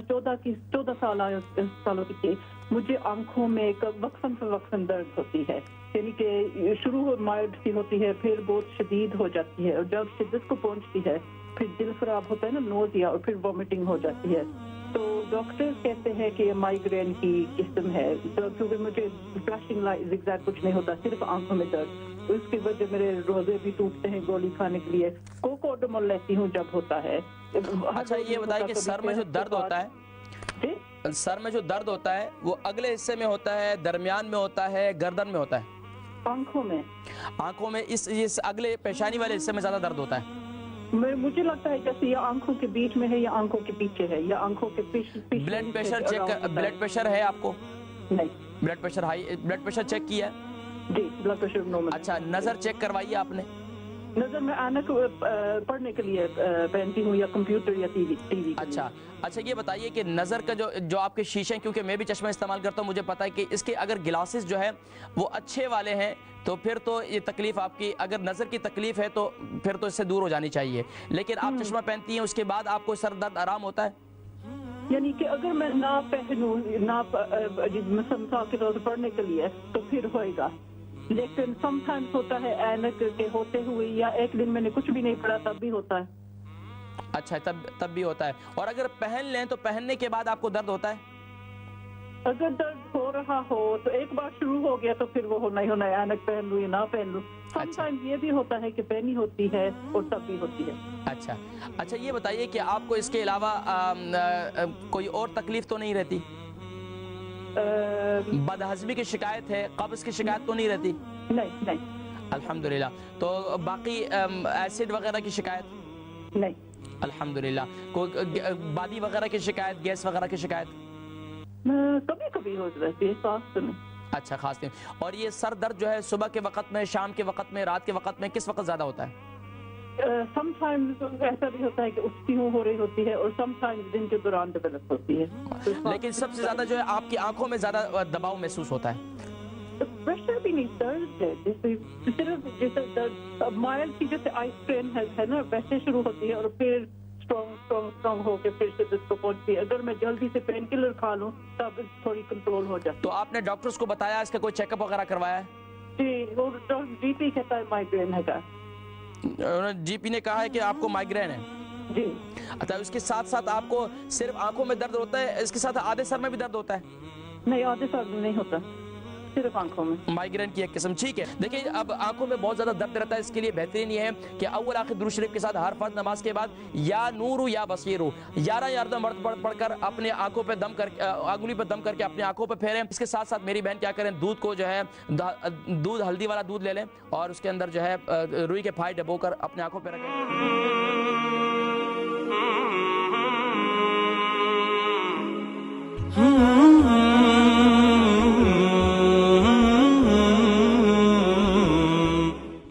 میں 14 سالوں کی تھی، مجھے آنکھوں میں وقفاً فوقتاً درد ہوتی ہے، یعنی کہ شروع مائلڈ سی ہوتی ہے، پھر بہت شدید ہو جاتی ہے، اور جب شدت کو پہنچتی ہے پھر دل خراب ہوتا ہے نا، نوزیا، اور پھر وامٹنگ ہو جاتی ہے۔ تو ڈاکٹر کہتے ہیں کہ یہ مائیگرین کی قسم ہے، کیونکہ مجھے فلیشنگ زگزیگ کچھ نہیں ہوتا، صرف آنکھوں میں درد، اس کی وجہ میرے روزے بھی ٹوٹتے ہیں گولی کھانے کے لیے، کوکوڈمول لیتی ہوں جب ہوتا ہے۔ اچھا یہ بتائیے کہ سر میں جو درد ہوتا ہے، سر میں جو درد ہوتا ہے وہ اگلے حصے میں ہوتا ہے، درمیان میں ہوتا ہے، گردن میں ہوتا ہے؟ آنکھوں میں۔ آنکھوں میں اس اگلے پیشانی والے حصے میں زیادہ درد ہوتا ہے؟ مجھے لگتا ہے جیسے یہ آنکھوں کے بیچ میں ہے یا آنکھوں کے پیچھے ہے یا آنکھوں کے پیچھے۔ بلڈ پریشر ہے آپ کو؟ نہیں۔ بلڈ پریشر چیک کیا ہے؟ جی، بلڈ پریشر نارمل۔ اچھا نظر چیک کروائی آپ نے؟ نظر میں اینک پڑھنے کے لیے پہنتی ہوں، یا کمپیوٹر یا ٹی وی۔ اچھا یہ بتائیے کہ نظر کا جو آپ کے شیشے ہیں، کیونکہ میں بھی چشمہ استعمال کرتا ہوں، مجھے پتا ہے کہ اس کے اگر گلاسز جو ہے وہ اچھے والے ہیں تو پھر تو یہ تکلیف آپ کی، اگر نظر کی تکلیف ہے تو پھر تو اس سے دور ہو جانی چاہیے، لیکن آپ چشمہ پہنتی ہیں اس کے بعد آپ کو سر درد آرام ہوتا ہے؟ یعنی کہ اگر میں نہ پہنوں، نہ پڑھنے کے لیے تو پھر ہوئے گا، لیکن سم ٹائمز ہوتا ہے اینک کے ہوتے ہوئے، یا ایک دن میں نے کچھ بھی نہیں پڑھا تب بھی ہوتا ہے۔ اچھا تب بھی ہوتا ہے، اور اگر پہن لیں تو پہننے کے بعد آپ کو درد ہوتا ہے؟ اگر درد ہو رہا ہو تو ایک بار شروع ہو گیا تو پھر وہ ہونا ہی ہونا ہے، اینک پہن لوں یا نہ پہن لوں۔ سم ٹائمز یہ بھی ہوتا ہے کہ پہنی ہوتی ہے اور تب بھی ہوتی ہے۔ اچھا یہ بتائیے کہ آپ کو اس کے علاوہ کوئی اور تکلیف تو نہیں رہتی؟ بدہضمی کی شکایت ہے، قبض کی شکایت تو نہیں رہتی؟ نہیں۔ الحمدللہ۔ تو باقی ایسڈ وغیرہ کی شکایت؟ نہیں۔ الحمدللہ۔ کوئی بادی وغیرہ کی شکایت، گیس وغیرہ کی شکایت؟ کبھی ہو جاتی ہے، خاص تو نہیں۔ اچھا خاص نہیں۔ اور یہ سر درد جو ہے صبح کے وقت میں، شام کے وقت میں، رات کے وقت میں، کس وقت زیادہ ہوتا ہے؟ سم ٹائمز ایسا بھی ہوتا ہے کہ اٹھتی ہو رہی ہوتی ہے، اور سم ٹائمز دن کے دوران ڈیولپ ہوتی ہے۔ لیکن سب سے زیادہ جو ہے آپ کی آنکھوں میں زیادہ دباؤ محسوس ہوتا ہے؟ پریشر بھی نہیں، درد ہے، جیسے درد مائلڈ کی جیسے آئی اسٹرین ہے نا، ویسے شروع ہوتی ہے اور پھر اسٹرانگ ہو کے پھر شدت کو پہنچتی ہے۔ اگر میں جلدی سے پین کلر کھا لوں تب تھوڑی کنٹرول ہو جاتی ہے۔ تو آپ نے ڈاکٹرز کو بتایا، اس کا کوئی چیک اپ وغیرہ کروایا ہے؟ جی، وہ جی پی کہتا ہے مائیگرین ہے کا۔ جی پی نے کہا ہے کہ آپ کو مائیگرین ہے؟ جی۔ اچھا اس کے ساتھ ساتھ آپ کو صرف آنکھوں میں درد ہوتا ہے، اس کے ساتھ آدھے سر میں بھی درد ہوتا ہے؟ نہیں، آدھے سر میں نہیں ہوتا، صرف آنکھوں میں۔ مائیگرین کی ایک قسم، ٹھیک ہے۔ دیکھیں اب آنکھوں میں بہت زیادہ درد رہتا ہے، اس کے لیے بہترین یہ ہے کہ اول آخر درود شریف کے ساتھ ہر فرض نماز کے بعد یا نور یا بصیر 11 مرد پڑھ کر اپنے آنکھوں پہ دم کر انگلی پہ دم کر کے اپنے آنکھوں پہ پھیریں۔ اس کے ساتھ ساتھ میری بہن کیا کریں، دودھ کو جو ہے دودھ ہلدی والا دودھ لے لیں اور اس کے اندر جو ہے روئی کے پھائے ڈبو کر اپنے آنکھوں پہ رکھیں۔